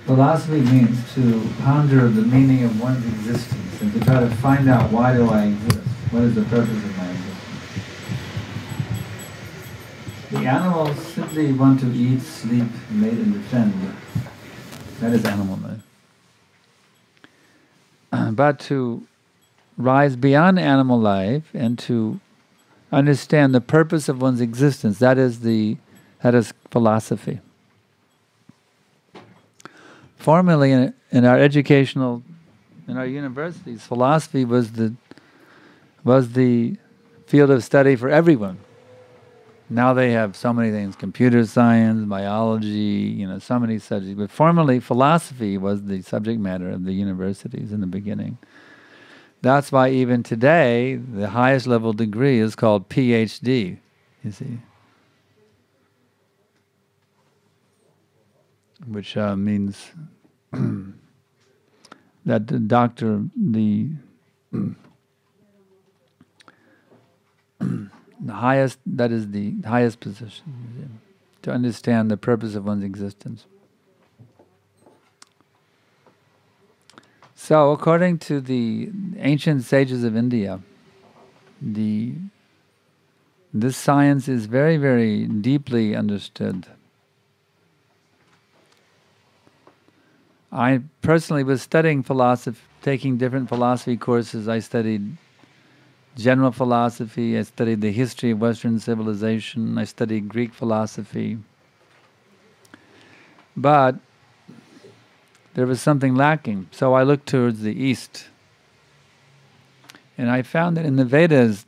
philosophy means to ponder the meaning of one's existence and to try to find out, why do I exist? What is the purpose of my existence? The animals simply want to eat, sleep, mate, and defend. That is animal life. But to rise beyond animal life and to understand the purpose of one's existence, that is philosophy. Formerly in our universities, philosophy was the field of study for everyone. Now they have so many things: computer science, biology, so many subjects. But formerly, philosophy was the subject matter of the universities in the beginning. That's why even today, the highest level degree is called PhD, you see. Which means that the doctor, the highest, that is the highest position, to understand the purpose of one's existence. So, according to the ancient sages of India, this science is very, very deeply understood. I personally was studying philosophy, taking different philosophy courses. I studied general philosophy, I studied the history of Western civilization, I studied Greek philosophy. But there was something lacking, so I looked towards the East. And I found that in the Vedas,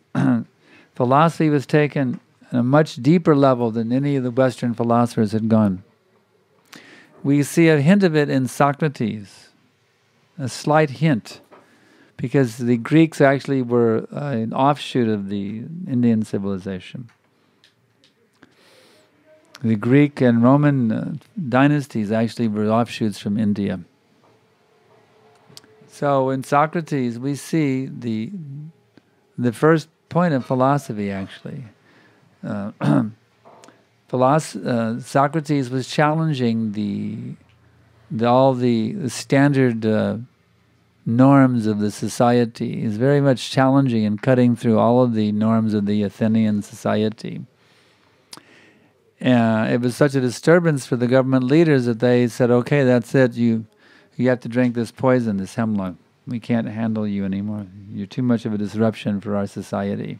philosophy was taken at a much deeper level than any of the Western philosophers had gone. We see a hint of it in Socrates, a slight hint, because the Greeks actually were an offshoot of the Indian civilization. The Greek and Roman dynasties actually were offshoots from India. So in Socrates we see the first point of philosophy actually. Socrates was challenging all the standard norms of the society. He's very much challenging and cutting through all of the norms of the Athenian society. It was such a disturbance for the government leaders that they said, okay, that's it, you have to drink this poison, this hemlock. We can't handle you anymore. You're too much of a disruption for our society.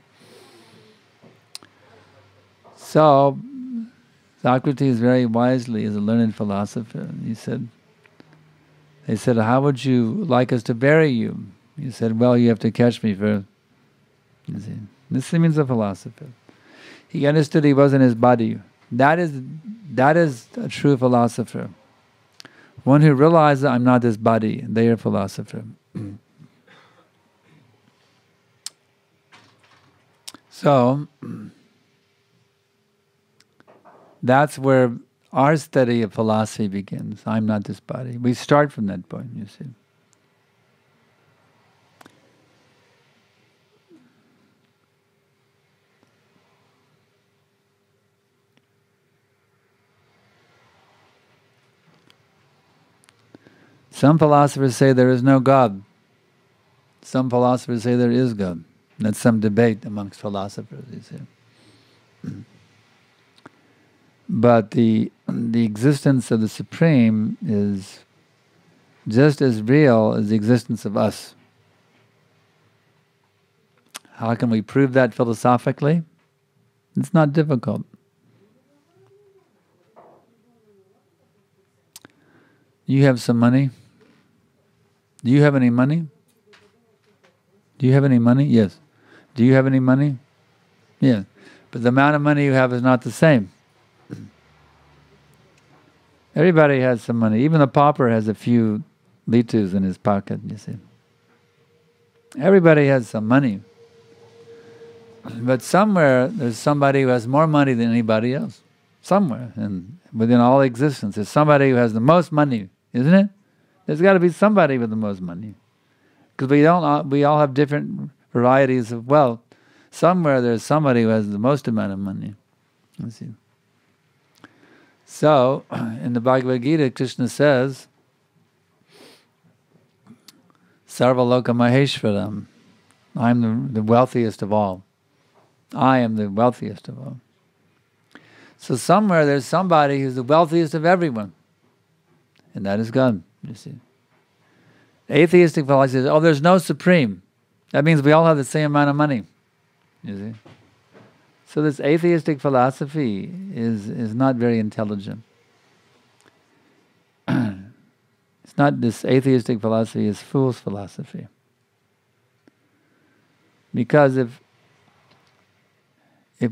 So, Socrates very wisely, as a learned philosopher, they said, how would you like us to bury you? He said, well, you have to catch me first. You see, this means a philosopher. He understood he wasn't his body. That is a true philosopher. One who realizes I'm not this body, they are a philosopher. So, that's where our study of philosophy begins. I'm not this body. We start from that point, you see. Some philosophers say there is no God. Some philosophers say there is God. That's some debate amongst philosophers, you see. But the existence of the Supreme is just as real as the existence of us. How can we prove that philosophically? It's not difficult. You have some money. Do you have any money? Do you have any money? Yes. Do you have any money? Yes. But the amount of money you have is not the same. Everybody has some money. Even the pauper has a few litus in his pocket, you see. Everybody has some money. But somewhere there's somebody who has more money than anybody else. Somewhere, and within all existence, there's somebody who has the most money, isn't it? There's got to be somebody with the most money. Because we all have different varieties of wealth. Somewhere there's somebody who has the most amount of money. You see. So, in the Bhagavad Gita, Krishna says, Sarvaloka Maheshwaram. I'm the wealthiest of all. I am the wealthiest of all. So somewhere there's somebody who's the wealthiest of everyone. And that is God, you see. Atheistic philosophy says, oh, there's no supreme. That means we all have the same amount of money, you see. So this atheistic philosophy is not very intelligent. It's not, this atheistic philosophy is fool's philosophy. Because if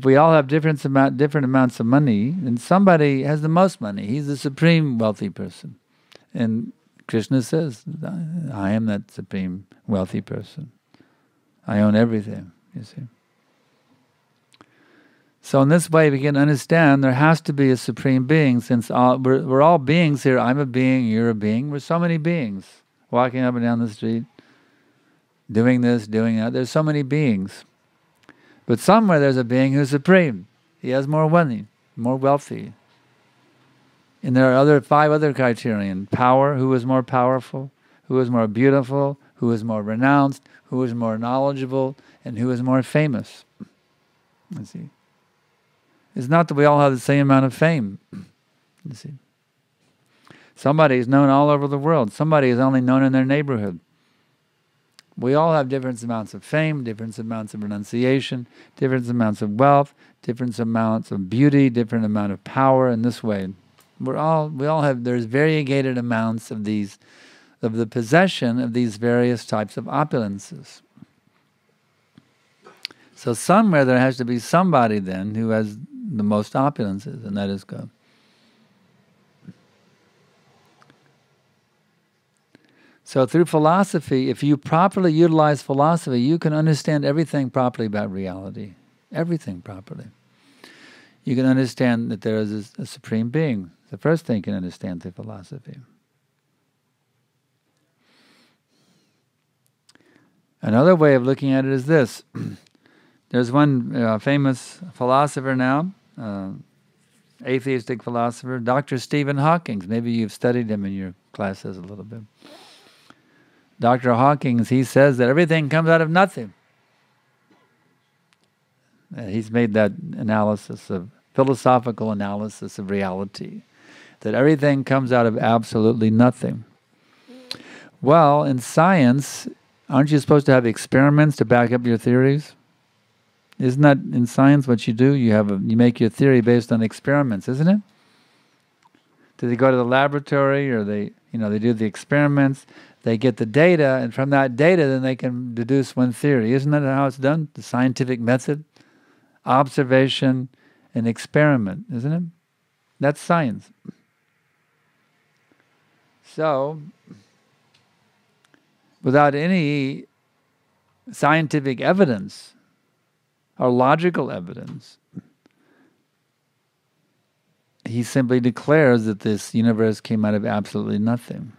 we all have different amounts of money, then somebody has the most money. He's the supreme wealthy person. And Krishna says, I am that supreme wealthy person. I own everything, you see. So in this way we can understand there has to be a supreme being, since we're all beings here. I'm a being, you're a being. We're so many beings walking up and down the street, doing this, doing that. There's so many beings. But somewhere there's a being who's supreme. He has more money, more wealthy. And there are 5 other criterion. Power, who is more powerful, who is more beautiful, who is more renounced, who is more knowledgeable, and who is more famous. You see. It's not that we all have the same amount of fame. You see. Somebody is known all over the world. Somebody is only known in their neighborhood. We all have different amounts of fame, different amounts of renunciation, different amounts of wealth, different amounts of beauty, different amount of power in this way. We all have, there's variegated amounts of these, of the possession of these various types of opulences. So somewhere there has to be somebody then who has the most opulences, and that is God. So through philosophy, if you properly utilize philosophy, you can understand everything properly about reality. Everything properly. You can understand that there is a supreme being. The first thing you can understand through philosophy. Another way of looking at it is this. There's one famous philosopher now, atheistic philosopher, Dr. Stephen Hawking. Maybe you've studied him in your classes a little bit. Dr. Hawking, he says that everything comes out of nothing. He's made that analysis of, philosophical analysis of reality, that everything comes out of absolutely nothing. Well, in science, aren't you supposed to have experiments to back up your theories? Isn't that in science what you do? You make your theory based on experiments, isn't it? Do they go to the laboratory, or they do the experiments? They get the data, and from that data, then they can deduce one theory. Isn't that how it's done? The scientific method, observation, and experiment, isn't it? That's science. So, without any scientific evidence or logical evidence, he simply declares that this universe came out of absolutely nothing.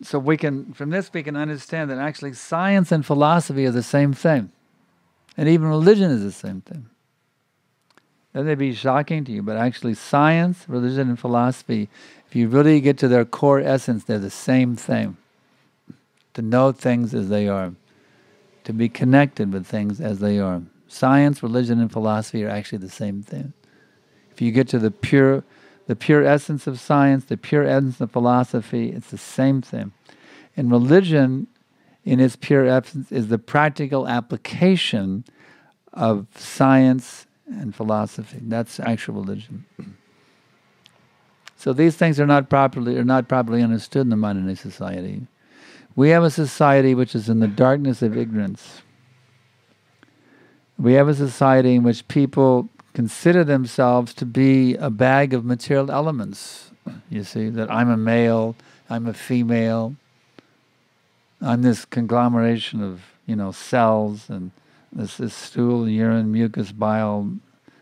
So from this we can understand that actually science and philosophy are the same thing. And even religion is the same thing. That may be shocking to you, but actually science, religion, and philosophy, if you really get to their core essence, they're the same thing. To know things as they are. To be connected with things as they are. Science, religion, and philosophy are actually the same thing. If you get to the pure essence of science, the pure essence of philosophy, it's the same thing. And religion, in its pure essence, is the practical application of science and philosophy. That's actual religion. So these things are not properly understood in the modern day society. We have a society which is in the darkness of ignorance. We have a society in which people consider themselves to be a bag of material elements. You see, that I'm a male, I'm a female, I'm this conglomeration of, cells, and this stool, urine, mucus, bile,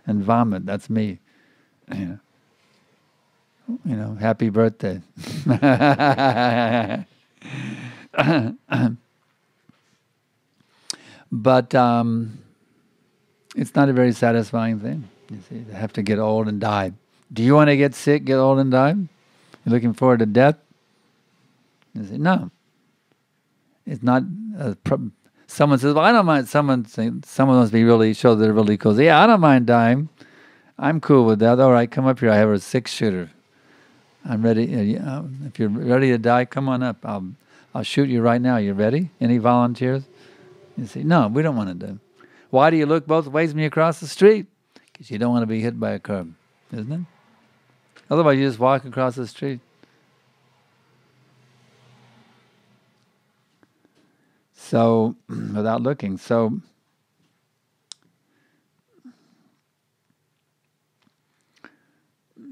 and vomit. That's me. Happy birthday. But it's not a very satisfying thing. You see, to have to get old and die. Do you want to get sick, get old, and die? You're looking forward to death? You say, no. It's not. Someone says, "Well, I don't mind." Someone must be really show they're really cool. Yeah, I don't mind dying. I'm cool with that. All right, come up here. I have a 6-shooter. I'm ready. If you're ready to die, come on up. I'll shoot you right now. You ready? Any volunteers? You say, no, we don't want to do. Why do you look both ways when you cross the street? Because you don't want to be hit by a car, isn't it? Otherwise, you just walk across the street. So, without looking. So,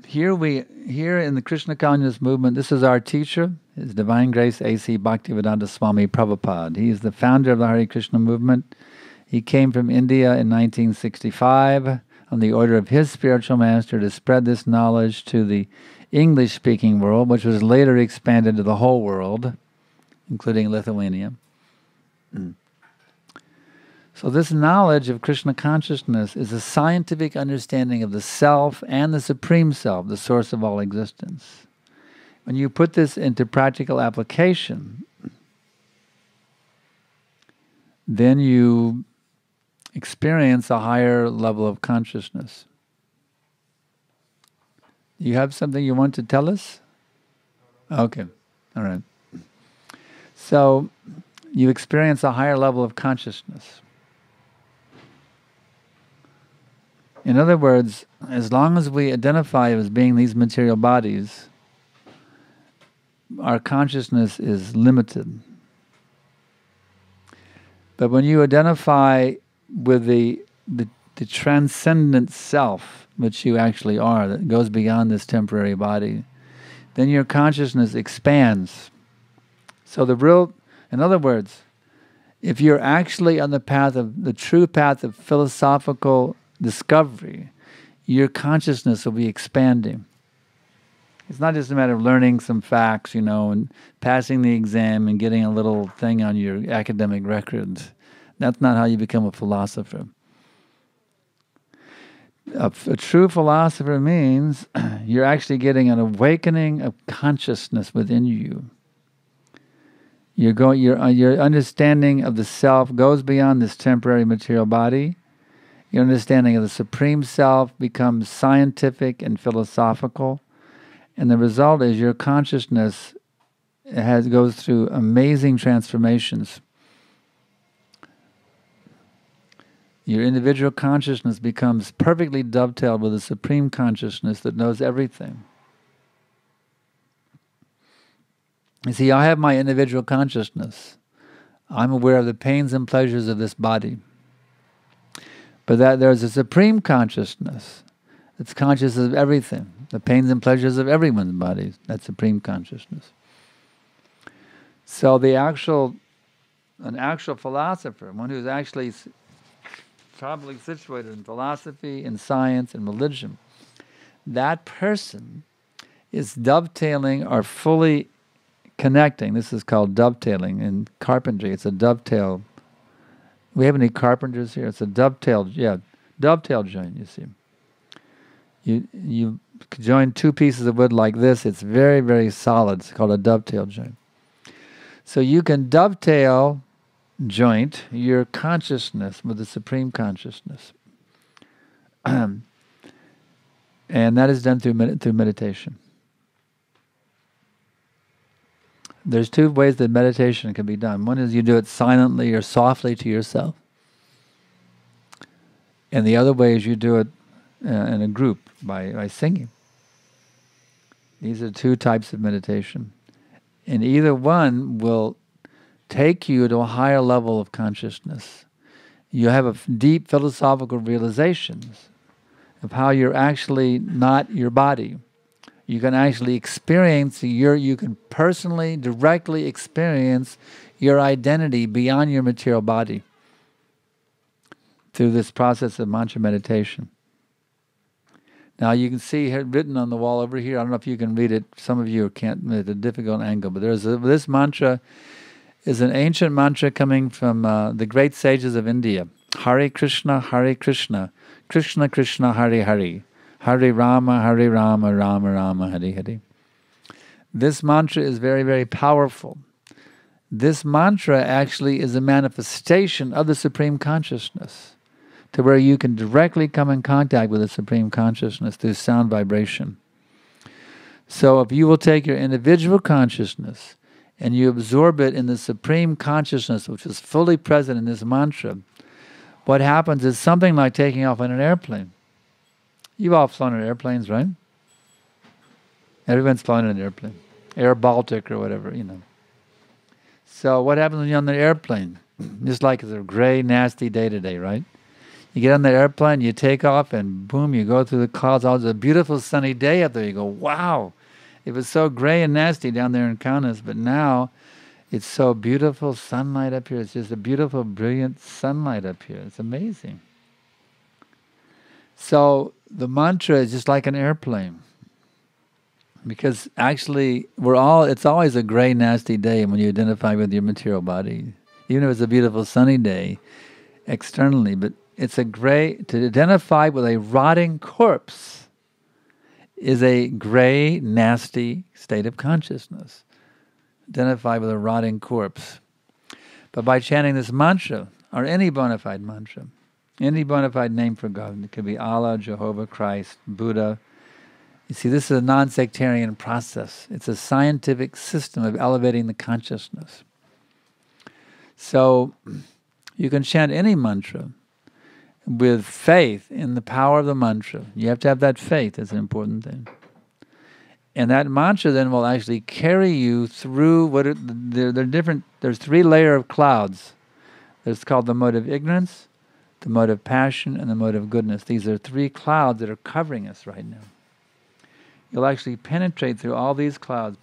here in the Krishna Consciousness movement, this is our teacher, His Divine Grace A.C. Bhaktivedanta Swami Prabhupada. He is the founder of the Hare Krishna movement. He came from India in 1965 on the order of his spiritual master to spread this knowledge to the English-speaking world, which was later expanded to the whole world, including Lithuania. So this knowledge of Krishna consciousness is a scientific understanding of the self and the Supreme Self, the source of all existence. When you put this into practical application, then you experience a higher level of consciousness. You have something you want to tell us? Okay, all right. So you experience a higher level of consciousness. In other words, as long as we identify as being these material bodies, our consciousness is limited. But when you identify with the transcendent self, which you actually are, that goes beyond this temporary body, then your consciousness expands. So in other words, if you're actually on the true path of philosophical discovery, your consciousness will be expanding. It's not just a matter of learning some facts, and passing the exam and getting a little thing on your academic record. That's not how you become a philosopher. A true philosopher means you're actually getting an awakening of consciousness within you. Your understanding of the self goes beyond this temporary material body. Your understanding of the Supreme Self becomes scientific and philosophical, and the result is your consciousness goes through amazing transformations. Your individual consciousness becomes perfectly dovetailed with the Supreme Consciousness that knows everything. You see, I have my individual consciousness. I'm aware of the pains and pleasures of this body. But that there's a Supreme Consciousness that's conscious of everything, the pains and pleasures of everyone's bodies. That's Supreme Consciousness. So an actual philosopher, one who's actually probably situated in philosophy, in science, and religion, that person is dovetailing or fully connecting. This is called dovetailing in carpentry. It's a dovetail. We have any carpenters here? It's a dovetail joint, you see. You join two pieces of wood like this, it's very, very solid. It's called a dovetail joint. So you can dovetail joint your consciousness with the Supreme Consciousness. And that is done through meditation. There's two ways that meditation can be done. One is you do it silently or softly to yourself. And the other way is you do it in a group by singing. These are two types of meditation. And either one will take you to a higher level of consciousness. You have deep philosophical realizations of how you're actually not your body. You can actually experience you can personally, directly experience your identity beyond your material body through this process of mantra meditation. Now you can see here, written on the wall over here, I don't know if you can read it, some of you can't, it's a difficult angle, but this mantra is an ancient mantra coming from the great sages of India. Hare Krishna, Krishna Krishna, Hare Hare. Hare Rama, Rama Rama, Hare Hare. This mantra is very, very powerful. This mantra actually is a manifestation of the Supreme Consciousness, to where you can directly come in contact with the Supreme Consciousness through sound vibration. So if you will take your individual consciousness and you absorb it in the Supreme Consciousness, which is fully present in this mantra, what happens is something like taking off on an airplane. You've all flown in airplanes, right? Everyone's flown in an airplane. Air Baltic or whatever, you know. So what happens when you're on the airplane? Just like it's a gray, nasty day today, right? You get on the airplane, you take off, and boom, you go through the clouds. Oh, it's a beautiful sunny day up there. You go, wow, it was so gray and nasty down there in Kaunas, but now it's so beautiful sunlight up here. It's just a beautiful, brilliant sunlight up here. It's amazing. So the mantra is just like an airplane. Because actually, it's always a gray, nasty day when you identify with your material body. Even if it's a beautiful sunny day externally, but it's a gray, to identify with a rotting corpse is a gray, nasty state of consciousness. Identify with a rotting corpse. But by chanting this mantra, or any bona fide mantra, any bona fide name for God, it could be Allah, Jehovah, Christ, Buddha. You see, this is a non-sectarian process. It's a scientific system of elevating the consciousness. So you can chant any mantra with faith in the power of the mantra. You have to have that faith. That's an important thing. And that mantra then will actually carry you through there's 3 layers of clouds. It's called the mode of ignorance, the mode of passion, and the mode of goodness. These are 3 clouds that are covering us right now. You'll actually penetrate through all these clouds,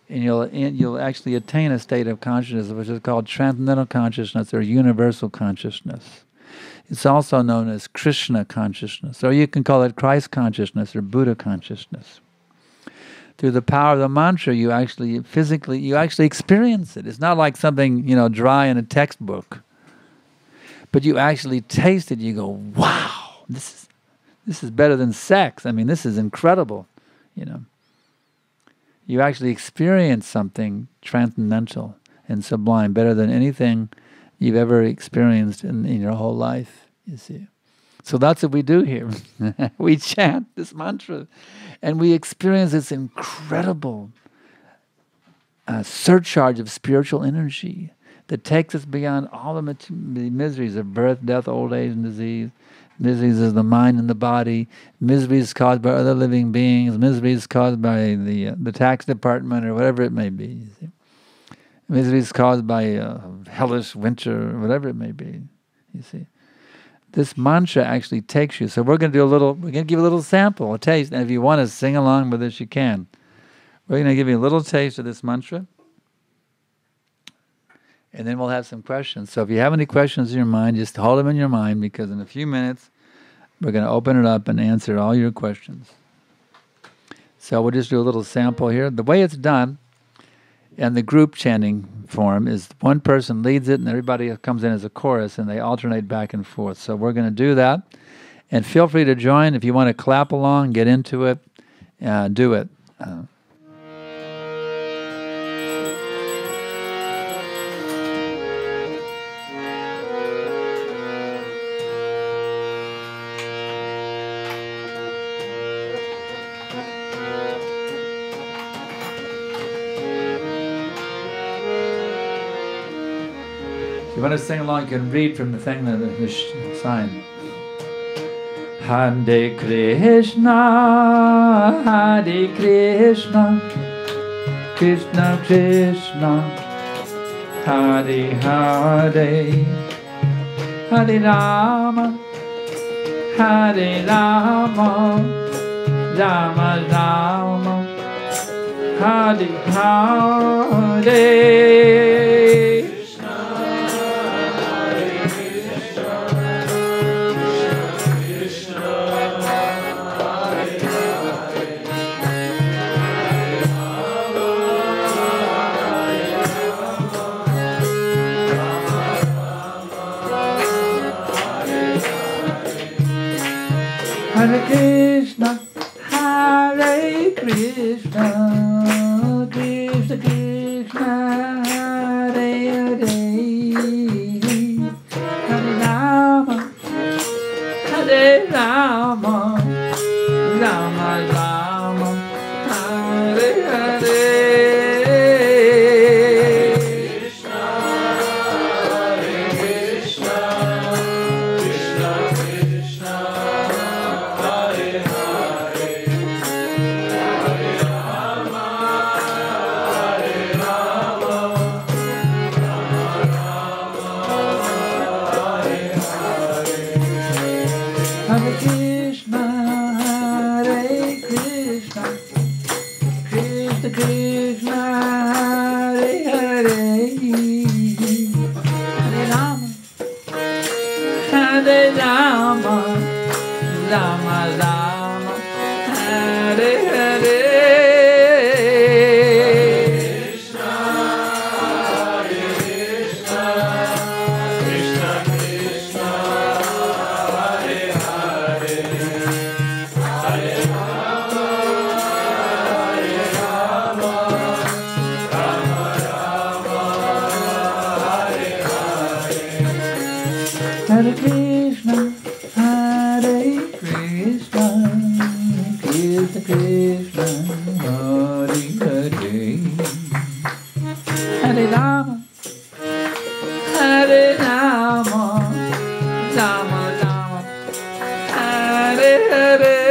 and you'll actually attain a state of consciousness which is called transcendental consciousness or universal consciousness. It's also known as Krishna consciousness, or you can call it Christ consciousness or Buddha consciousness. Through the power of the mantra, you actually experience it. It's not like something, dry in a textbook, but you actually taste it. You go, wow, this is better than sex. I mean, this is incredible, You actually experience something transcendental and sublime, better than anything you've ever experienced in your whole life, you see. So that's what we do here. We chant this mantra, and we experience this incredible surcharge of spiritual energy that takes us beyond all the miseries of birth, death, old age, and disease. Miseries is the mind and the body. Miseries caused by other living beings. Miseries caused by the tax department or whatever it may be. You see. Miseries caused by hellish winter or whatever it may be. You see, this mantra actually takes you. So we're going to give a little sample, a taste. And if you want to sing along with us, you can. We're going to give you a little taste of this mantra. And then we'll have some questions. So if you have any questions in your mind, just hold them in your mind, because in a few minutes, we're going to open it up and answer all your questions. So we'll just do a little sample here. The way it's done in the group chanting form is one person leads it and everybody comes in as a chorus and they alternate back and forth. So we're going to do that. And feel free to join. If you want to clap along, get into it, do it. If you want to sing along, you can read from the thing, the sign. Hare Krishna, Krishna Krishna, Hare Hare, Hare Rama, Rama Rama, Hare Hare. Hare Krishna, Hare Krishna, Krishna Krishna, Hare Hare, Hare Rama, Hare Rama, Rama Rama, Hare Hare. Hare Krishna, Hare Krishna, Krishna Krishna, Hare Hare, Hare Rama, Hare Rama, Rama Rama, Hare Hare.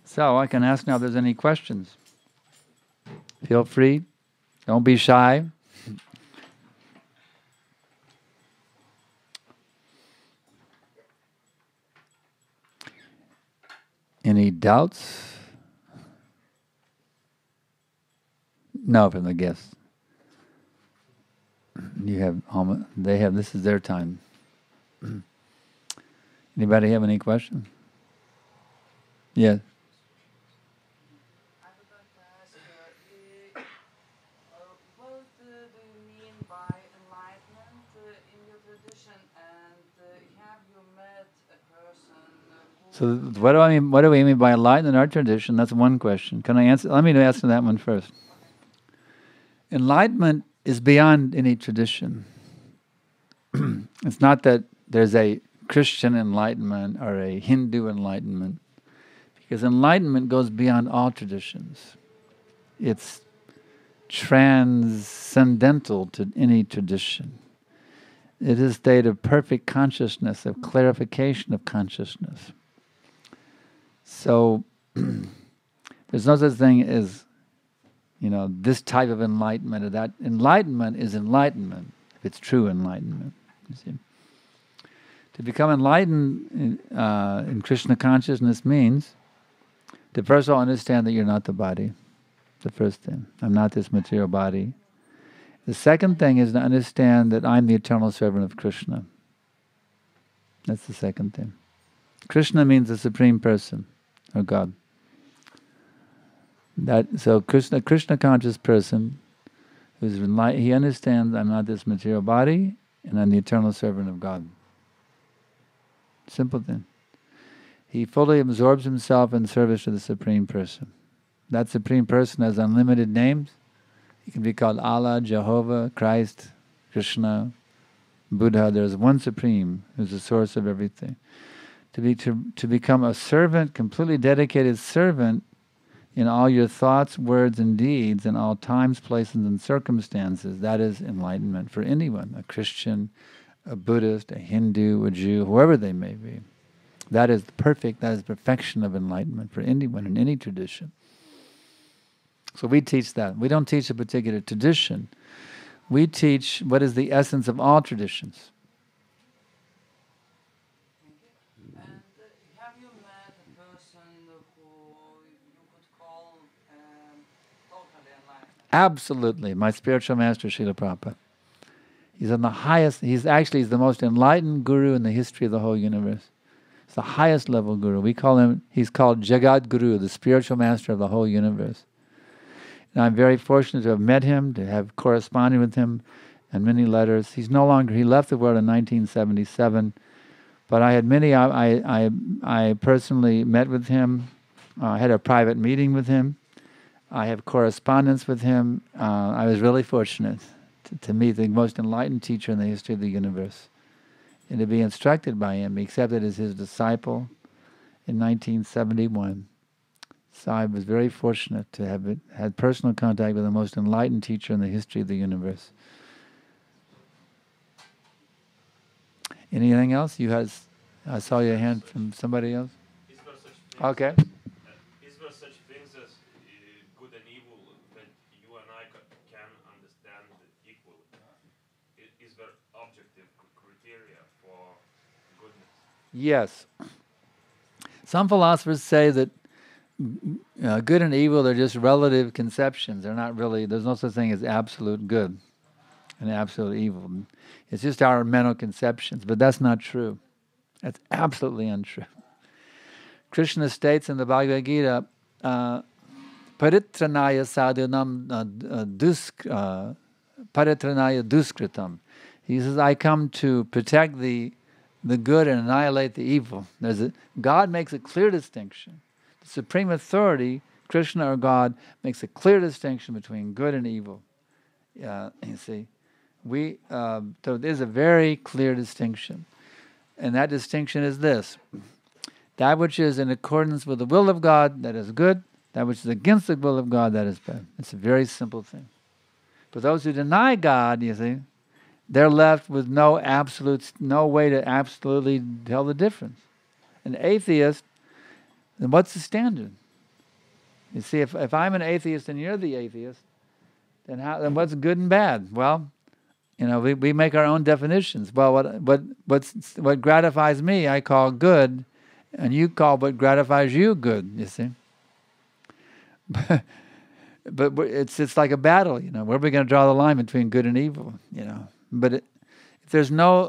So I can ask now if there's any questions. Feel free. Don't be shy. Any doubts? No, from the guests. You have, they have, this is their time. Anybody have any questions? Yes. I would like to ask what do you mean by enlightenment in your tradition, and have you met a person who... So what do I mean? What do we mean by enlightenment in our tradition? That's one question. Can I answer? Let me answer that one first. Enlightenment is beyond any tradition. It's not that there's a Christian enlightenment or a Hindu enlightenment, because enlightenment goes beyond all traditions. It's transcendental to any tradition. It is a state of perfect consciousness, of clarification of consciousness. So there's no such thing as, this type of enlightenment or that. Enlightenment is enlightenment, if it's true enlightenment. You see. To become enlightened in Krishna consciousness means to first of all understand that you're not the body. The first thing. I'm not this material body. The second thing is to understand that I'm the eternal servant of Krishna. That's the second thing. Krishna means the Supreme Person, or God. So Krishna conscious person, he understands I'm not this material body, and I'm the eternal servant of God. Simple thing. He fully absorbs himself in service to the Supreme Person. That Supreme Person has unlimited names. He can be called Allah, Jehovah, Christ, Krishna, Buddha. There's one Supreme who's the source of everything. to become a servant, completely dedicated servant in all your thoughts, words, and deeds, in all times, places, and circumstances. That is enlightenment for anyone, a Christian, a Buddhist, a Hindu, a Jew, whoever they may be. That is perfection of enlightenment for anyone in any tradition. So we teach that. We don't teach a particular tradition. We teach what is the essence of all traditions. And have you met a person who you could call totally enlightened? Absolutely. My spiritual master, Srila Prabhupada. He's on the highest, he's the most enlightened guru in the history of the whole universe. He's the highest level guru. He's called Jagat Guru, the spiritual master of the whole universe. And I'm very fortunate to have met him, to have corresponded with him in many letters. He left the world in 1977, but I had I personally met with him. I had a private meeting with him. I have correspondence with him. I was really fortunate to meet the most enlightened teacher in the history of the universe and to be instructed by him, be accepted as his disciple in 1971. So I was very fortunate to have had personal contact with the most enlightened teacher in the history of the universe. Anything else? I saw your hand from somebody else. Okay. Is there such things as good and evil that you and I can understand equally? Is there objective criteria for goodness? Yes. Some philosophers say that good and evil, they're just relative conceptions. They're not really, there's no such thing as absolute good and absolute evil. It's just our mental conceptions, but that's not true. That's absolutely untrue. Krishna states in the Bhagavad Gita, paritranaya sadhanam paritranaya duskritam. He says, I come to protect the good and annihilate the evil. God makes a clear distinction. The supreme authority, Krishna or God, makes a clear distinction between good and evil. You see, so there's a very clear distinction. And that distinction is this. That which is in accordance with the will of God, that is good. That which is against the will of God, that is bad. It's a very simple thing. For those who deny God, you see, they're left with no way to absolutely tell the difference. An atheist, then what's the standard? You see, if I'm an atheist and you're the atheist, then what's good and bad? Well, we make our own definitions. Well, what gratifies me, I call good, and you call what gratifies you good. You see, but it's like a battle. Where are we going to draw the line between good and evil? But if there's no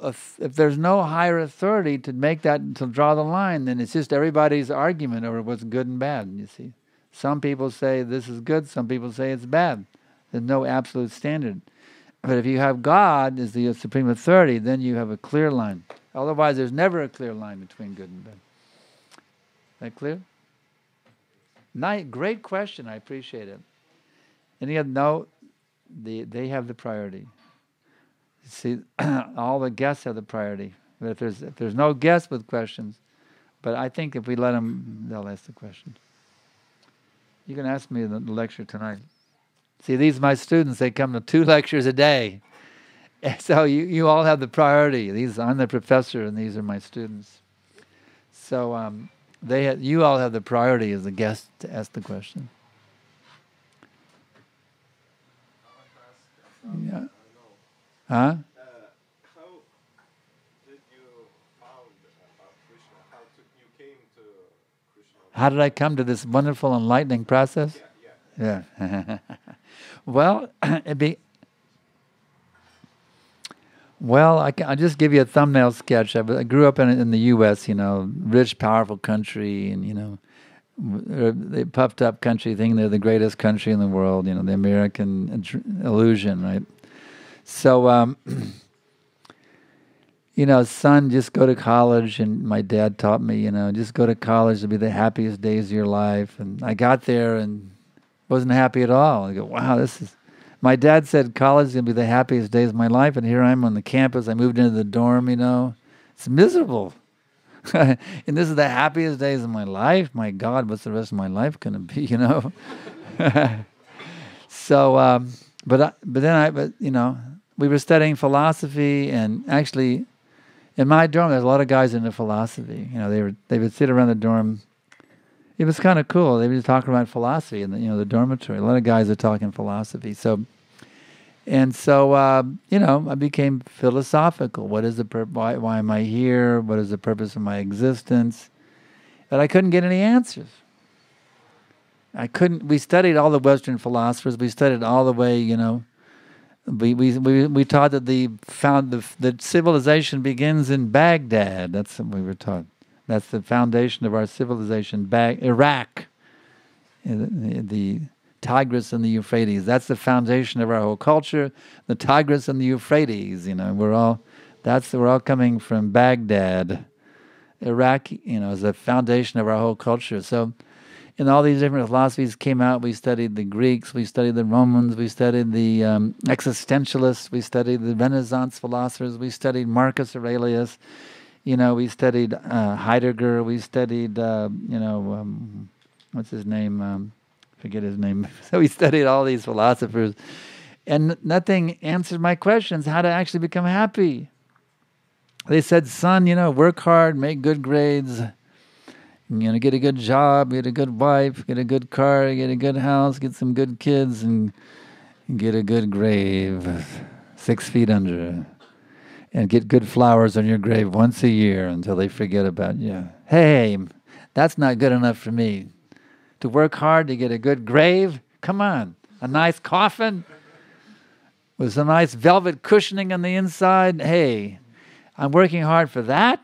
higher authority to draw the line, then it's just everybody's argument over what's good and bad. You see, some people say this is good, some people say it's bad. There's no absolute standard. But if you have God as the supreme authority, then you have a clear line. Otherwise, there's never a clear line between good and bad. That clear? Great question. I appreciate it. Any other? No, they have the priority. See, all the guests have the priority. But if there's no guests with questions, but I think if we let them, they'll ask the questions. You can ask me the lecture tonight. See, these are my students. They come to 2 lectures a day. So you all have the priority. I'm the professor, and these are my students. So you all have the priority as the guest to ask the question. Yeah. Huh? How did you found about Krishna? How you came to Krishna? How did I come to this wonderful enlightening process? Yeah. Well, I'll just give you a thumbnail sketch. I grew up in the U.S., rich, powerful country, and, they puffed up country, thinking they're the greatest country in the world, the American illusion, right? So, son, just go to college, and my dad taught me, just go to college to be the happiest days of your life. And I got there and wasn't happy at all. I go, wow, my dad said college is going to be the happiest days of my life, and here I am on the campus. I moved into the dorm, it's miserable. And this is the happiest days of my life. My God, what's the rest of my life going to be, you know? So, but you know, we were studying philosophy, and actually, in my dorm, there's a lot of guys into philosophy. You know, they would sit around the dorm. It was kind of cool. They would talk about philosophy in the dormitory. A lot of guys are talking philosophy. So, you know, I became philosophical. What is the why am I here? What is the purpose of my existence? But I couldn't get any answers. We studied all the Western philosophers. We studied all the way, you know. We taught that the civilization begins in Baghdad. That's what we were taught. That's the foundation of our civilization. Iraq, the Tigris and the Euphrates. That's the foundation of our whole culture. The Tigris and the Euphrates. You know, we're all coming from Baghdad. Iraq, you know, is the foundation of our whole culture. So, and all these different philosophies came out. We studied the Greeks, we studied the Romans, we studied the existentialists, we studied the Renaissance philosophers, we studied Marcus Aurelius, you know, we studied Heidegger, we studied, what's his name? Forget his name. So we studied all these philosophers, and nothing answered my questions, how to actually become happy. They said, son, you know, work hard, make good grades, you know, get a good job, get a good wife, get a good car, get a good house, get some good kids, and get a good grave 6 feet under. And get good flowers on your grave once a year until they forget about you. Hey, that's not good enough for me. To work hard to get a good grave? Come on. A nice coffin with some nice velvet cushioning on the inside? Hey, I'm working hard for that?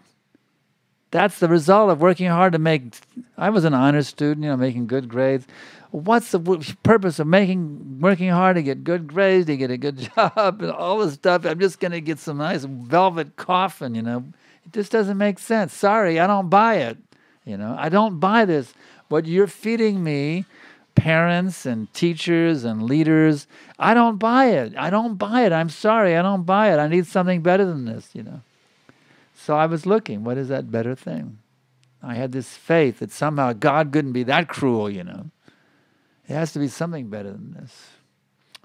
That's the result of working hard to make... I was an honor student, you know, making good grades. What's the purpose of working hard to get good grades, to get a good job, and all this stuff? I'm just going to get some nice velvet coffin, you know. It just doesn't make sense. Sorry, I don't buy it. You know, I don't buy this. What you're feeding me, parents and teachers and leaders, I don't buy it. I don't buy it. I'm sorry, I don't buy it. I need something better than this, you know. So I was looking, what is that better thing? I had this faith that somehow God couldn't be that cruel, you know. It has to be something better than this.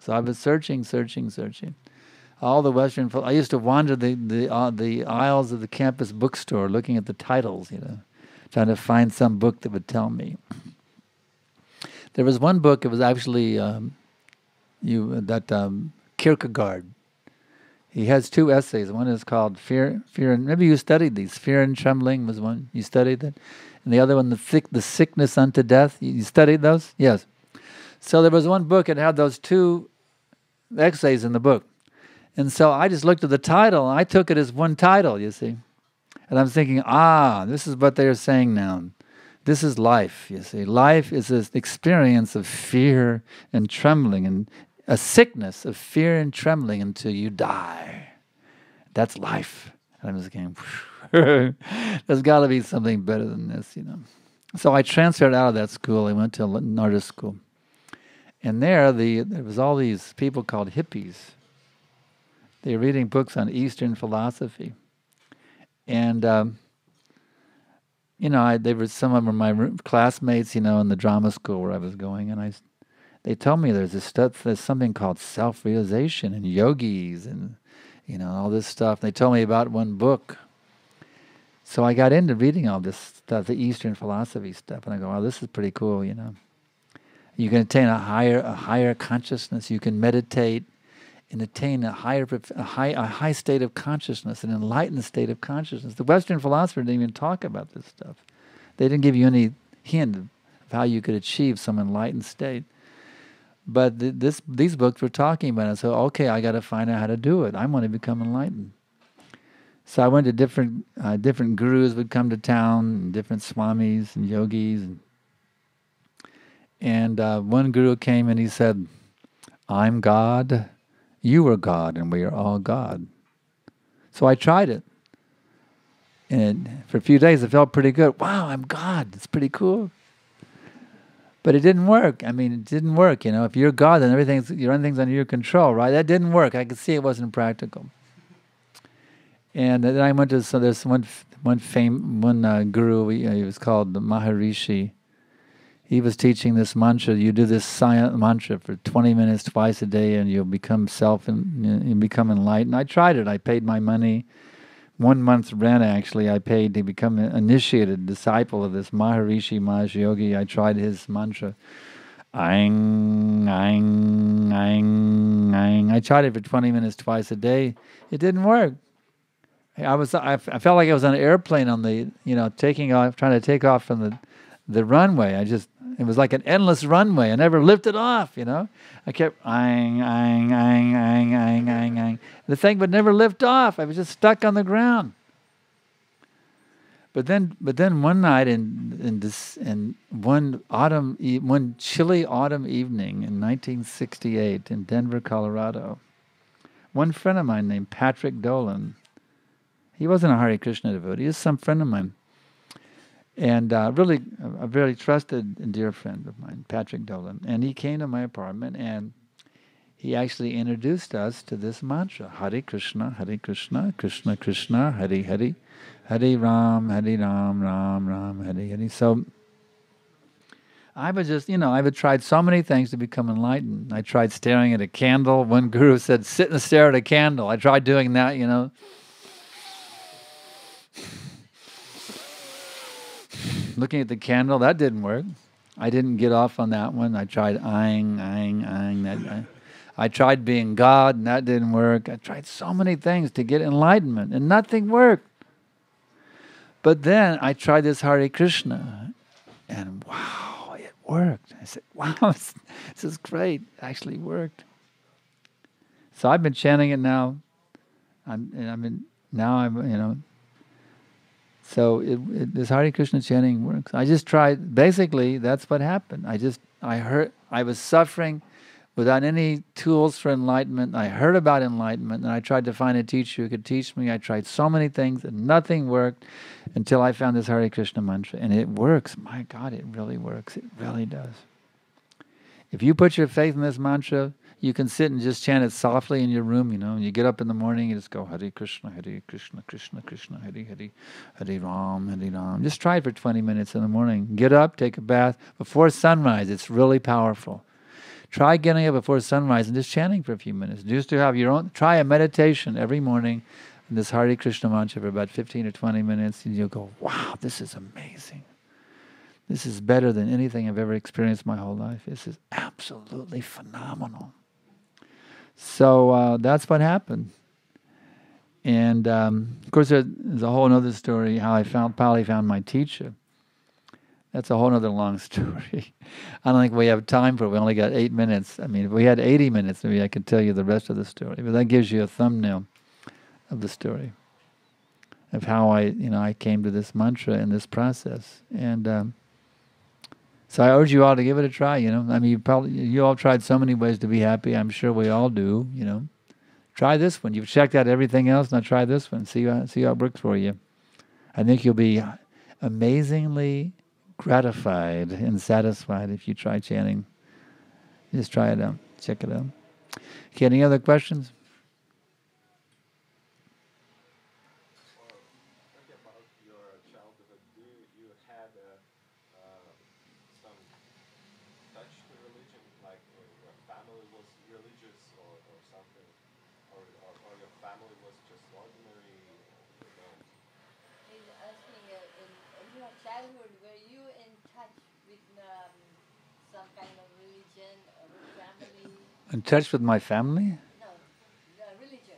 So I was searching. All the Western... I used to wander the aisles of the campus bookstore looking at the titles, you know, trying to find some book that would tell me. There was one book, it was actually Kierkegaard. He has 2 essays. One is called Fear and... Maybe you studied these. Fear and Trembling was one. You studied that? And the other one, The Sickness Unto Death. You studied those? Yes. So there was one book that had those 2 essays in the book. And so I just looked at the title, and I took it as one title, you see. And I'm thinking, this is what they're saying now. This is life, you see. Life is this experience of fear and trembling, and a sickness of fear and trembling until you die. That's life. And I'm just going, there's got to be something better than this, you know. So I transferred out of that school. I went to an artist school. And there was all these people called hippies. They were reading books on Eastern philosophy. And, you know, some of them were my classmates, you know, in the drama school where I was going. And they told me there's something called self-realization and yogis and, you know, all this stuff. They told me about one book. So I got into reading all this stuff, the Eastern philosophy stuff. And I go, this is pretty cool, you know. You can attain a higher consciousness. You can meditate and attain a high state of consciousness, an enlightened state of consciousness. The Western philosophers didn't even talk about this stuff. They didn't give you any hint of how you could achieve some enlightened state. But these books were talking about it. So, okay, I got to find out how to do it. I want to become enlightened. So I went to different gurus would come to town, and different swamis and yogis. And one guru came and he said, I'm God, you are God, and we are all God. So I tried it. And for a few days it felt pretty good. Wow, I'm God. It's pretty cool. But it didn't work. I mean, it didn't work. You know, if you're God, then everything's under your control, right? That didn't work. I could see it wasn't practical. And then I went to, so there's one guru, he was called the Maharishi. He was teaching this mantra. You do this silent mantra for 20 minutes twice a day, and you'll become you become enlightened. I tried it. I paid my money. 1 month's rent, actually, I paid to become an initiated disciple of this Maharishi Maharaj Yogi. I tried his mantra. Aing, aing, aing, aing. I tried it for 20 minutes twice a day. It didn't work. I felt like I was on an airplane on the, taking off, trying to take off from the runway. It was like an endless runway. I never lifted off, I kept aing, aing, aing, aing, aing, aing, aing. The thing would never lift off. I was just stuck on the ground. But then one night one chilly autumn evening in 1968 in Denver, Colorado, one friend of mine named Patrick Dolan, he wasn't a Hare Krishna devotee, he was some friend of mine, and really a very trusted and dear friend of mine, Patrick Dolan, and he came to my apartment and he actually introduced us to this mantra, Hare Krishna, Krishna Krishna, Hare Hare, Hare Ram, Ram Ram, Hare Hare. So I would just, I would tried so many things to become enlightened. I tried staring at a candle. One guru said, sit and stare at a candle. I tried doing that, Looking at the candle, that didn't work. I didn't get off on that one. I tried eyeing. I tried being God, and that didn't work. I tried so many things to get enlightenment, and nothing worked. But then I tried this Hare Krishna, and wow, it worked. I said, wow, this is great. It actually worked. So I've been chanting it now. So this Hare Krishna chanting works. I just tried, basically, that's what happened. I was suffering without any tools for enlightenment. I heard about enlightenment, and I tried to find a teacher who could teach me. I tried so many things, and nothing worked until I found this Hare Krishna mantra. And it works. My God, it really works. It really does. If you put your faith in this mantra, you can sit and just chant it softly in your room, and you get up in the morning, you just go, Hare Krishna, Krishna Krishna, Hare Hare, Hare Ram. Just try it for 20 minutes in the morning. Get up, take a bath. Before sunrise, it's really powerful. Try getting up before sunrise and just chanting for a few minutes. Just to have your own, try a meditation every morning, in this Hare Krishna mantra for about 15 or 20 minutes, and you'll go, wow, this is amazing. This is better than anything I've ever experienced my whole life. This is absolutely phenomenal. So that's what happened. And of course, there's a whole other story how I finally found my teacher. That's a whole other long story. I don't think we have time for it. We only got 8 minutes. I mean, if we had 80 minutes, maybe I could tell you the rest of the story. But that gives you a thumbnail of the story of how I came to this mantra in this process. And so I urge you all to give it a try. I mean, you all tried so many ways to be happy. I'm sure we all do. Try this one. You've checked out everything else. Now try this one. See how it works for you. I think you'll be amazingly gratified and satisfied if you try chanting. Just try it out. Check it out. Okay, any other questions? About your childhood, you had some touch to religion, like your family was religious or something, or your family was just ordinary? He's asking, in your childhood, were you in touch with some kind of religion or family? In touch with my family? No, religion.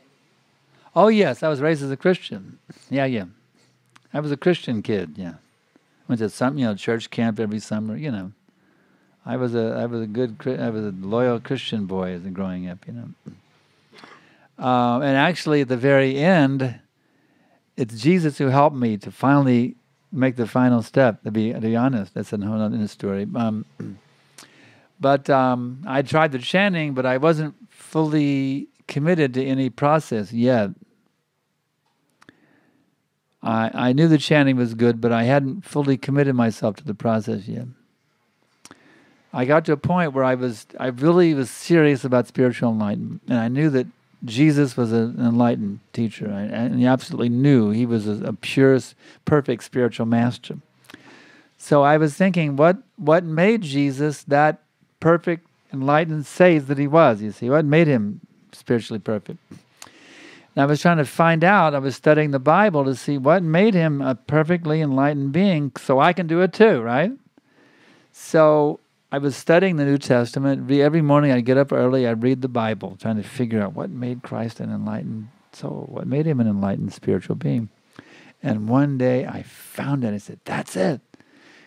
Oh yes, I was raised as a Christian. Yeah. I was a Christian kid. Yeah, went to some church camp every summer. I was a loyal Christian boy as a growing up. And actually, at the very end, it's Jesus who helped me to finally make the final step. To be honest, that's another story. But I tried the chanting, but I wasn't fully committed to any process yet. I knew the chanting was good, but I hadn't fully committed myself to the process yet. I got to a point where I really was serious about spiritual enlightenment, and I knew that Jesus was an enlightened teacher, and he absolutely knew he was a pure, perfect spiritual master. So I was thinking, what made Jesus that perfect, enlightened sage that he was, you see? What made him spiritually perfect? And I was trying to find out, I was studying the Bible to see what made him a perfectly enlightened being so I can do it too, right? So I was studying the New Testament. Every morning I'd get up early, I'd read the Bible, trying to figure out what made Christ an enlightened soul, what made him an enlightened spiritual being. And one day I found it. I said, that's it.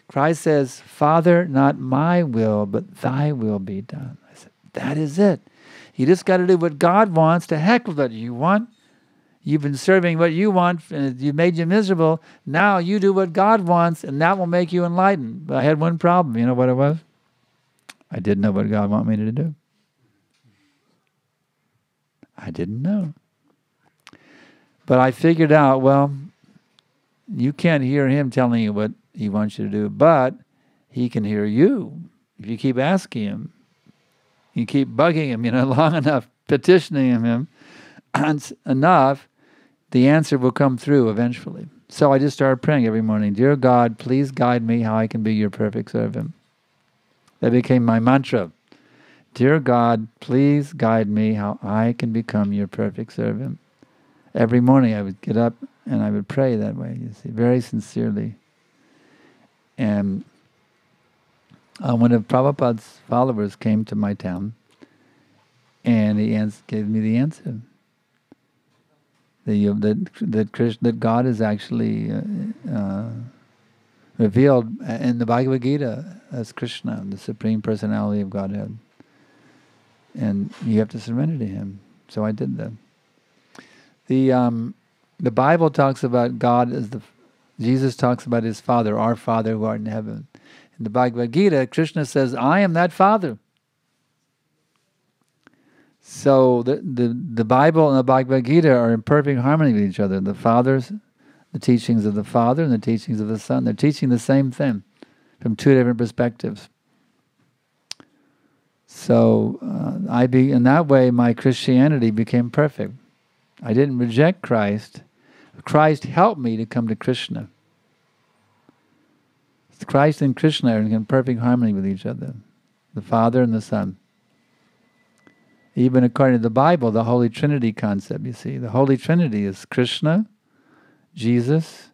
Christ says, Father, not my will, but thy will be done. I said, that is it. You just got to do what God wants. To heck with what you want. You've been serving what you want, and you made you miserable. Now you do what God wants, and that will make you enlightened. But I had one problem. You know what it was? I didn't know what God wanted me to do. I didn't know. But I figured out, well, you can't hear him telling you what he wants you to do, but he can hear you. If you keep asking him, you keep bugging him, long enough, petitioning him enough, the answer will come through eventually. So I just started praying every morning, Dear God, please guide me how I can be your perfect servant. That became my mantra. Dear God, please guide me how I can become your perfect servant. Every morning I would get up and I would pray that way, you see, very sincerely. And one of Prabhupada's followers came to my town and he gave me the answer. That God is actually revealed in the Bhagavad Gita as Krishna, the Supreme Personality of Godhead. And you have to surrender to him. So I did that. The Bible talks about God as Jesus talks about his Father, our Father who art in heaven. In the Bhagavad Gita, Krishna says, I am that Father. So the Bible and the Bhagavad Gita are in perfect harmony with each other. The teachings of the Father and the teachings of the Son, they're teaching the same thing from two different perspectives. So in that way, my Christianity became perfect. I didn't reject Christ. Christ helped me to come to Krishna. Christ and Krishna are in perfect harmony with each other, the Father and the Son. Even according to the Bible, the Holy Trinity concept, you see. The Holy Trinity is Krishna, Jesus,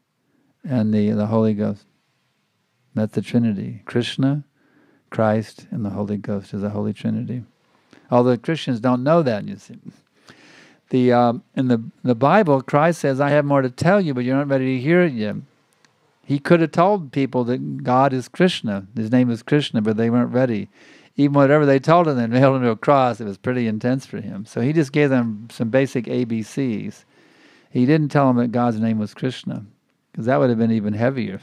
and the Holy Ghost. That's the Trinity. Krishna, Christ, and the Holy Ghost is the Holy Trinity. Although Christians don't know that, you see. In the Bible, Christ says, I have more to tell you, but you're not ready to hear it yet. He could have told people that God is Krishna. His name is Krishna, but they weren't ready. Even whatever they told him, they nailed him to a cross. It was pretty intense for him. So he just gave them some basic ABCs. He didn't tell them that God's name was Krishna, because that would have been even heavier.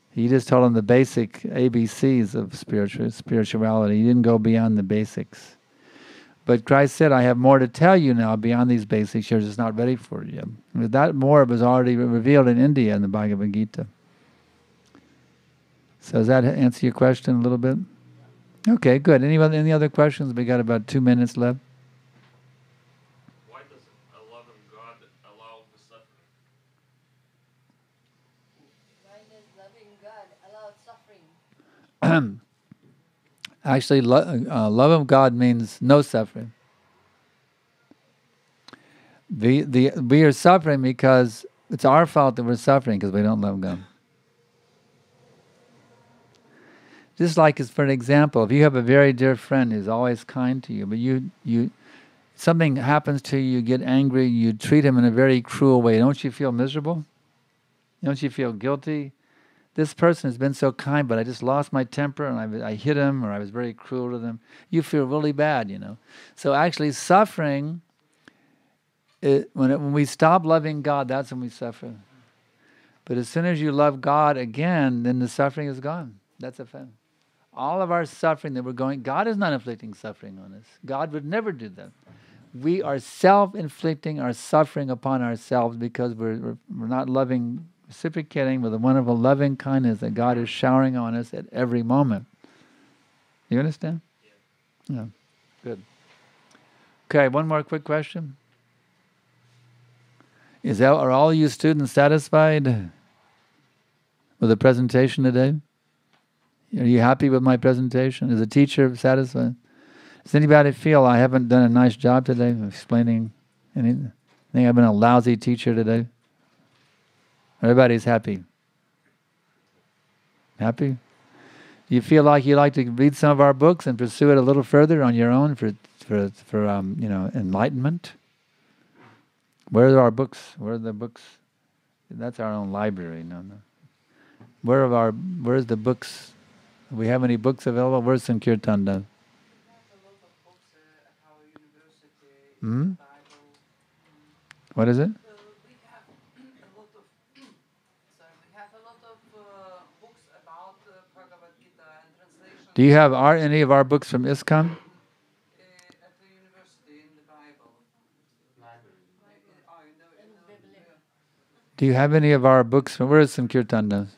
He just told them the basic ABCs of spirituality. He didn't go beyond the basics. But Christ said, I have more to tell you now beyond these basics. You're just not ready for it yet. That more was already revealed in India in the Bhagavad Gita. So does that answer your question a little bit? Okay, good. Any other questions? We got about 2 minutes left. Why does a loving God allow the suffering? Why does loving God allow suffering? Actually, love of God means no suffering. We are suffering because it's our fault that we're suffering because we don't love God. Just like, as for an example, if you have a very dear friend who's always kind to you, but something happens to you, you get angry, you treat him in a very cruel way, don't you feel miserable? Don't you feel guilty? This person has been so kind, but I just lost my temper and I hit him, or I was very cruel to them. You feel really bad, So actually suffering, when we stop loving God, that's when we suffer. But as soon as you love God again, then the suffering is gone. That's a fact. All of our suffering that we're going, God is not inflicting suffering on us. God would never do that. We are self-inflicting our suffering upon ourselves because we're not loving, reciprocating with the wonderful loving kindness that God is showering on us at every moment. You understand? Yeah. Good. Okay, one more quick question. Are all you students satisfied with the presentation today? Are you happy with my presentation? Is the teacher satisfied? Does anybody feel I haven't done a nice job today of explaining anything? Think I've been a lousy teacher today? Everybody's happy. Happy? You feel like you like to read some of our books and pursue it a little further on your own for enlightenment? Where are our books? Where are the books? That's our own library. No. Where's the books? Do we have any books available? Where's Sankirtan? We have a lot of books at our university, Hmm? Bible. What is it? We have a lot of books about Bhagavad Gita and translations. Do you have any of our books from ISKCON? At the university in the Bible. Do you have any of our books from... Where is Sankirtan?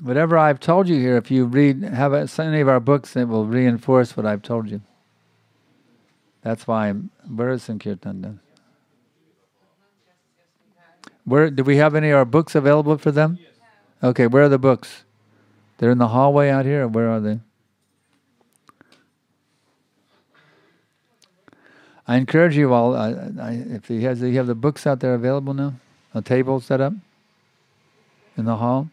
Whatever I've told you here, if you have any of our books, it will reinforce what I've told you. That's why where is Sankirtan? Do we have any of our books available for them? Okay, where are the books? They're in the hallway out here, or where are they? I encourage you all, if you have the books out there available now, a table set up in the hall.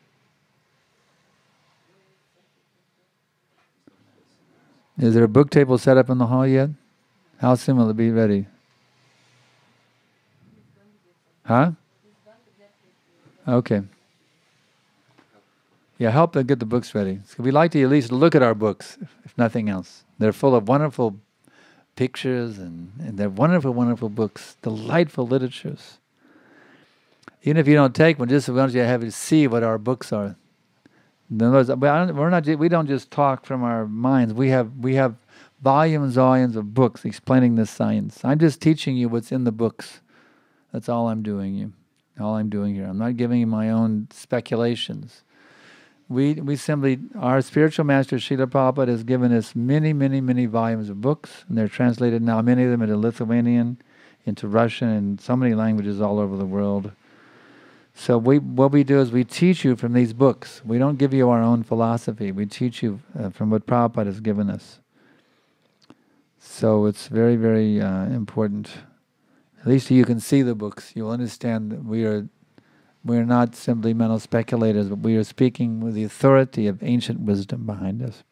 Is there a book table set up in the hall yet? How soon will it be ready? Huh? Okay. Yeah, help them get the books ready. So we like to at least look at our books, if nothing else. They're full of wonderful pictures and they're wonderful, wonderful books, delightful literatures. Even if you don't take one, just want you to have you see what our books are. In other words, we don't just talk from our minds. We have volumes of books explaining this science. I'm just teaching you what's in the books. That's all I'm doing All I'm doing here. I'm not giving you my own speculations. We simply, our spiritual master Srila Prabhupada has given us many, many, many volumes of books, and they're translated now, many of them into Lithuanian, into Russian, and so many languages all over the world. So what we do is we teach you from these books. We don't give you our own philosophy. We teach you from what Prabhupada has given us. So it's very, very important. At least you can see the books. You'll understand that we're not simply mental speculators, but we are speaking with the authority of ancient wisdom behind us.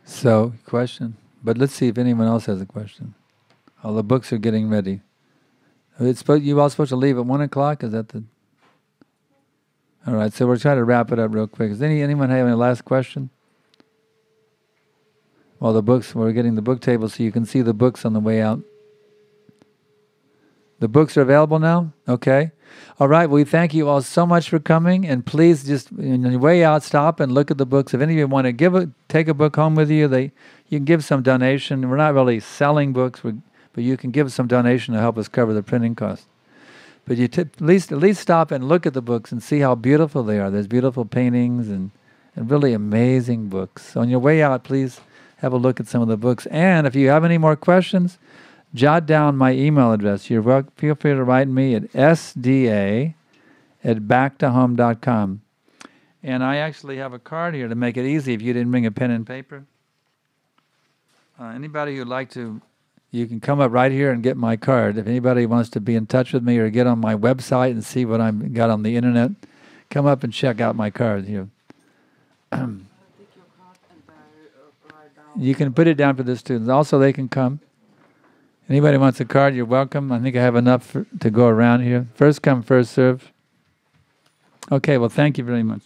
So, question? But let's see if anyone else has a question. All the books are getting ready. You all supposed to leave at 1 o'clock? Is that the... All right, so we're trying to wrap it up real quick. Does anyone have any last question? Well, the books, we're getting the book table so you can see the books on the way out. The books are available now? Okay. All right, we thank you all so much for coming, and please just, on your way out, stop and look at the books. If any of you want to take a book home with you, you can give some donation. We're not really selling books, but you can give some donation to help us cover the printing cost. But you at least stop and look at the books and see how beautiful they are. There's beautiful paintings and really amazing books. So on your way out, please have a look at some of the books. And if you have any more questions, jot down my email address. Feel free to write me at sda@backtohome.com. And I actually have a card here to make it easy if you didn't bring a pen and paper. Anybody who'd like to, you can come up right here and get my card. If anybody wants to be in touch with me or get on my website and see what I've got on the internet, come up and check out my card here. Take your card and write down. You can put it down for the students. Also, they can come. Anybody wants a card, you're welcome. I think I have enough to go around here. First come, first serve. Okay, well, thank you very much.